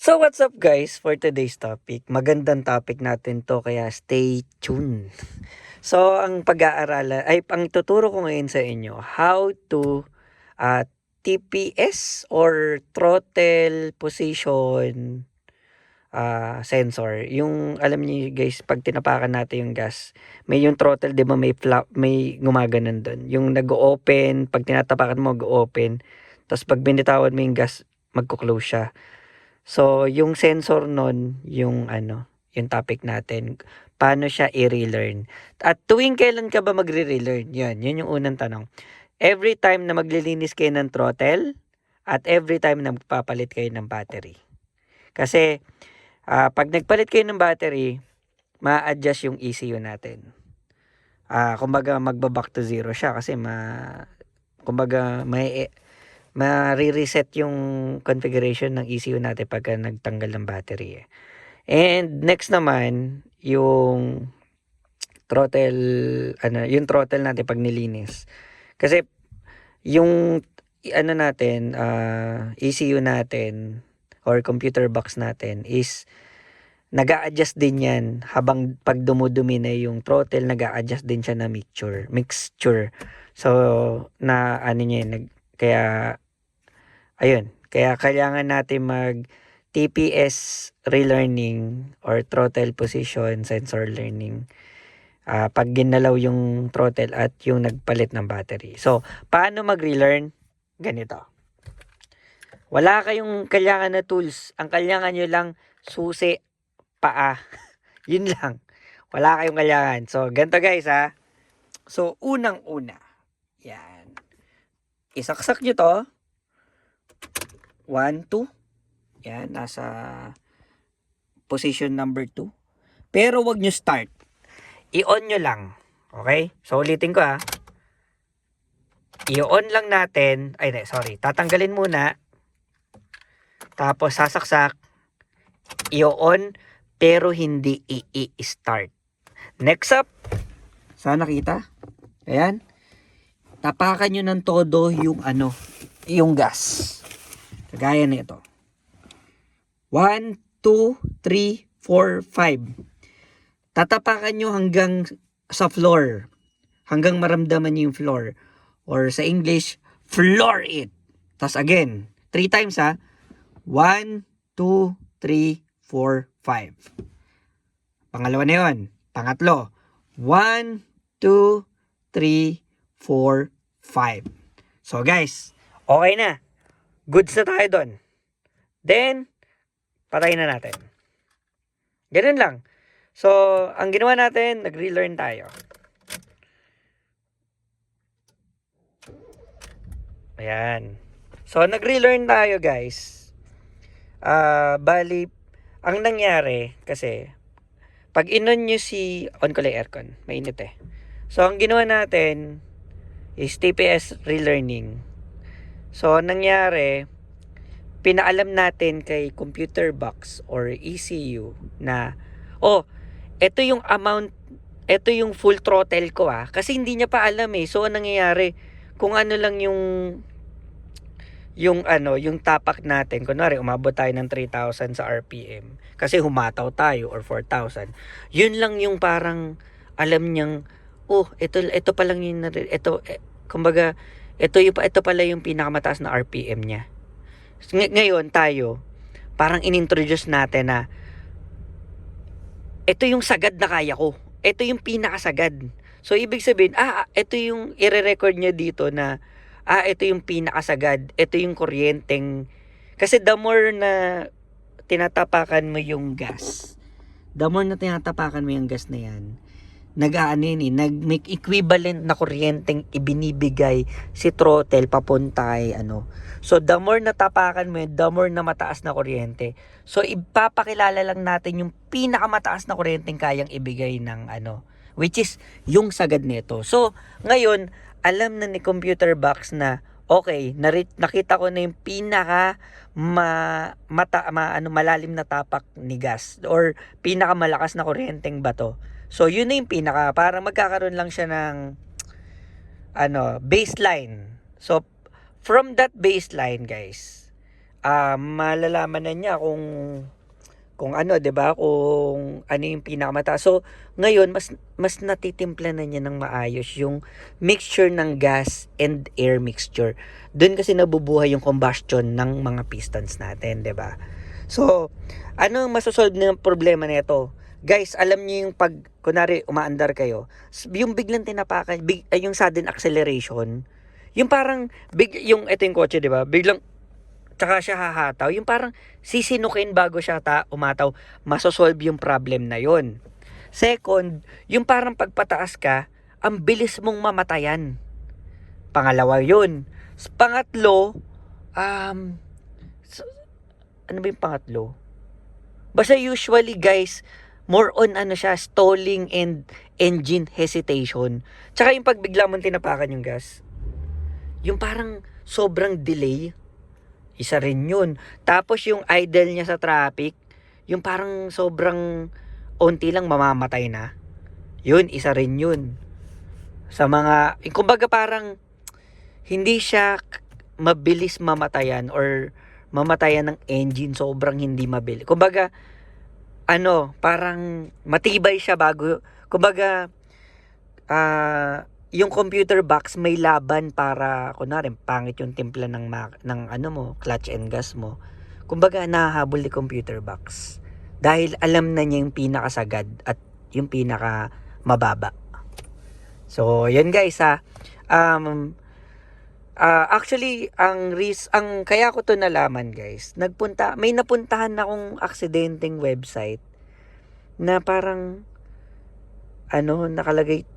So what's up guys for today's topic? Magandang topic natin to kaya stay tuned. So ang pag-aaralan ay ang tuturo ko ngayon sa inyo how to uh, TPS or throttle position sensor. Yung alam niyo guys pag tinapakan natin yung gas, may yung throttle 'di ba may flap, may gumaganon doon. Yung nag-open, pag tinatapakan mo mag-open, tapos pag binitawan mo yung gas magko-close siya. So, yung sensor nun, yung topic natin, paano siya i-relearn. At tuwing kailan ka ba magre-relearn? Yun yung unang tanong. Every time na maglilinis kayo ng throttle at every time na magpapalit kayo ng battery. Kasi, pag nagpalit kayo ng battery, ma-adjust yung ECU natin. Kumbaga, magba-back to zero siya kasi kumbaga, ma-reset yung configuration ng ECU natin pagka nagtanggal ng battery. And next naman, yung yung throttle natin pag nilinis. Kasi yung natin, ECU natin or computer box natin is nag-a-adjust din yan habang pag dumudumi na yung throttle, nag-a-adjust din siya na mixture. So, kaya ayun, kaya kailangan natin mag TPS relearning or throttle position sensor learning pag ginalaw yung throttle at yung nagpalit ng battery. So, paano mag-relearn? Ganito. Wala kayong kailangan na tools. Ang kailangan nyo lang susi, paa. Yun lang. Wala kayong kailangan. So, ganito guys ha. So, unang-una. Yan. Isaksak nyo to. 1, 2. Yan, nasa position number 2. Pero wag nyo start. I-on nyo lang. Okay? So, ulitin ko ha. I-on lang natin. Ay, sorry. Tatanggalin muna. Tapos, sasaksak. I-on, pero hindi i-start. Next up. Sana nakita? Ayan. Tapakan nyo ng todo yung gas. Kagaya nito. 1, 2, 3, 4, 5. Tatapakan nyo hanggang sa floor. Hanggang maramdaman nyo yung floor. Or sa English, floor it. Tapos again, 3 times ha. 1, 2, 3, 4, 5. Pangalawa na yun. Pangatlo. 1, 2, 3, 4, 5. So guys, okay na. Goods na tayo doon. Then, patayin na natin. Ganun lang. So, ang ginawa natin, nag-relearn tayo. Ayan. So, nag-relearn tayo guys. Bali, ang nangyari, kasi, pag inon nyo on ko lang aircon, mainit eh. So, ang ginawa natin, is TPS relearning. So, nangyari, pinaalam natin kay computer box or ECU na, ito yung amount, ito yung full throttle ko kasi hindi niya pa alam eh. So, anong nangyayari, kung ano lang yung tapak natin, kunwari umabot tayo ng 3,000 sa RPM kasi humataw tayo or 4,000, yun lang yung parang alam niyang, ito pa lang yung kumbaga ito pala yung pinakamataas na RPM niya. Ngayon tayo, parang inintroduce natin na ito yung sagad na kaya ko. Ito yung pinakasagad. So, ibig sabihin, ito yung i-record niya dito na, ito yung pinakasagad. Ito yung kuryenteng. Kasi the more na tinatapakan mo yung gas, na yan, nag-make equivalent na kuryenteng ibinibigay si throttle papunta ay So, the more natapakan mo yun, the more na mataas na kuryente. So, ipapakilala lang natin yung pinakamataas na kuryenteng kayang ibigay ng which is yung sagad nito. So, ngayon, alam na ni computer box na, okay, nakita ko na yung pinaka malalim na tapak ni gas or pinakamalakas na kuryenteng bato. So, yun na yung parang magkakaroon lang siya ng baseline. So, from that baseline, guys, malalaman na niya kung ano, 'di ba? Kung ano yung pinakamataas. So, ngayon mas natitimpla na niya ng maayos yung mixture ng gas and air mixture. Doon kasi nabubuhay yung combustion ng mga pistons natin, 'di ba? So, ano ang masosolve ng problema nito? Guys, alam niyo yung pag kunari umaandar kayo, yung biglang tinapakan, yung sudden acceleration, yung parang yung ito yung kotse, 'di ba? Biglang tsaka siya hahataw, yung parang sisinukin bago siya umataw, masosolve yung problem na yon. Second, yung parang pagpataas ka, ang bilis mong mamatayan. Pangalawa yun. Pangatlo, um, ano ba yung pangatlo? Basta usually guys, more on ano siya, stalling and engine hesitation. Tsaka yung pagbigla mong tinapakan yung gas, yung parang sobrang delay, isa rin yun. Tapos yung idle niya sa traffic, yung parang sobrang onti lang mamamatay na. Yun, isa rin yun. Sa mga, kumbaga parang hindi siya mabilis mamatayan or mamatayan ng engine, sobrang hindi mabilis. Kumbaga, parang matibay siya bago, kumbaga, yung computer box may laban para kunwari pangit yung timpla ng ano mo, clutch and gas mo. Kumbaga nahahabol ni computer box dahil alam na niya yung pinakasagad at yung pinaka mababa. So, yun guys ha. Actually, ang kaya ko to nalaman guys, may napuntahan akong aksidenteng website na parang nakalagay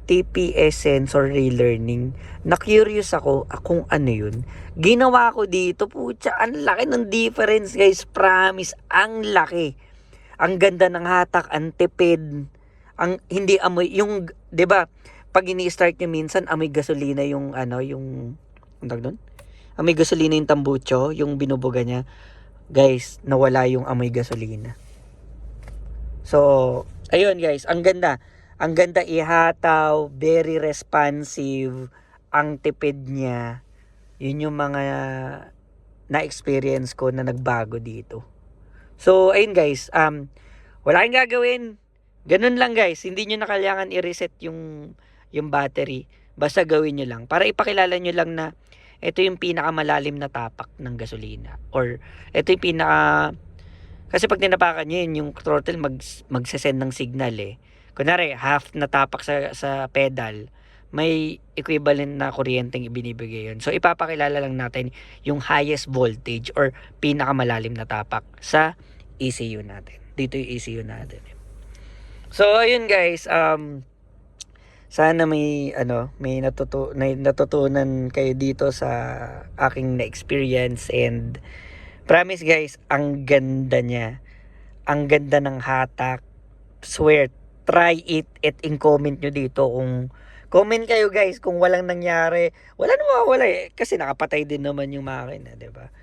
TPS sensor relearning. Na-curious ako kung ano yun. Ginawa ko dito, putya, ang laki ng difference guys, promise, ang laki. Ang ganda ng hatak, ang tipid, ang hindi amoy, yung, 'di ba? Pag ini-start niyo minsan, amoy gasolina yung yung doon? Amoy gasolina yung tambucho, yung binubuga niya. Guys, nawala yung amoy gasolina. So, ayun guys, ang ganda. Ang ganda ihataw, very responsive, ang tipid niya. Yun yung mga na-experience ko na nagbago dito. So, ayun guys, wala kang gagawin. Ganun lang guys, hindi nyo na kailangan i-reset yung battery. Basta gawin nyo lang. Para ipakilala nyo lang na ito yung pinakamalalim na tapak ng gasolina. Or ito yung kasi pag tinapakan nyo yun, yung throttle magsasend ng signal eh. Kunwari, half na tapak sa pedal, may equivalent na kuryenteng ibinibigay yun. So, ipapakilala lang natin yung highest voltage or pinakamalalim na tapak sa ECU natin. Dito yung ECU natin. So, ayun guys, sana may natutunan kayo dito sa aking na-experience, and promise guys, ang ganda niya. Ang ganda ng hatak. Swear, try it at in-comment nyo dito kung comment kayo guys kung walang nangyari. Wala na mawawala eh, kasi nakapatay din naman yung makina, 'di ba?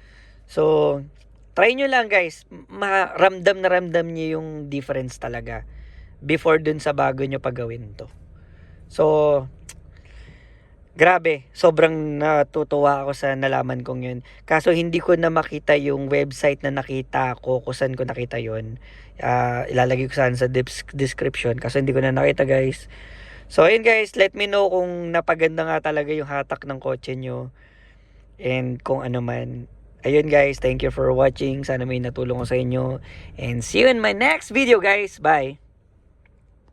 So, try nyo lang guys. Ramdam na ramdam nyo yung difference talaga before dun sa bago nyo pagawin to. So, grabe, sobrang natutuwa ako sa nalaman kong yun. Kaso hindi ko na makita yung website na nakita ko, kung saan ko nakita yun. Ilalagay ko saan sa description, kaso hindi ko na nakita guys. So ayun guys, let me know kung napaganda nga talaga yung hatak ng kotse nyo. And kung ano man. Ayun guys, thank you for watching. Sana may natulong ko sa inyo. And see you in my next video guys. Bye!